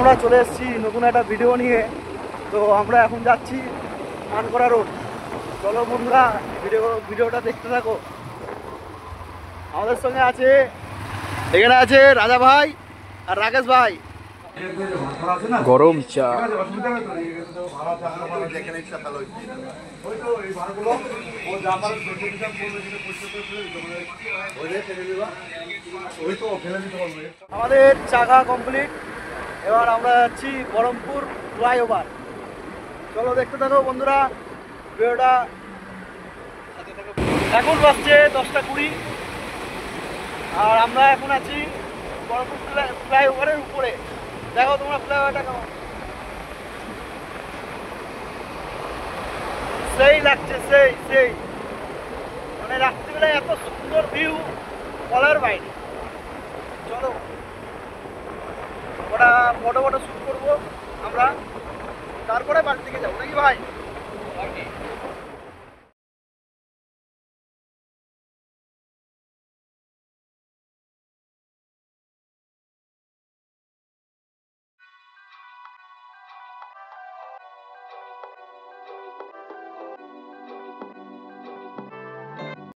আমরা চলে এসেছি নতুন একটা ভিডিও নিয়ে। তো আমরা এখন যাচ্ছি মানকড়া রোড। চলো বন্ধুরা ভিডিওটা দেখতে থাকো। আমাদের সঙ্গে আছে, এখানে আছে রাজা ভাই আর রাকেশ ভাই। গরম চা। আমাদের চাকা কমপ্লিট। এবার আমরা যাচ্ছি বহরমপুর ফ্লাইওভার। চলো দেখতে থাকো বন্ধুরা ভিডিওটা। এখন বাজছে 10টা 20 আর আমরা এখন আছি বহরমপুর ফ্লাইওভারের উপরে। দেখো তোমরা ফ্লাইওভারটা কেমন, সেই লাগছে, সেই মানে রাত্রিবেলায় এত সুন্দর ভিউ বলার বাইরে। চলো ওটা ফটো শুট করবো আমরা, তারপরে বাড়ি থেকে যাবো নাকি ভাই?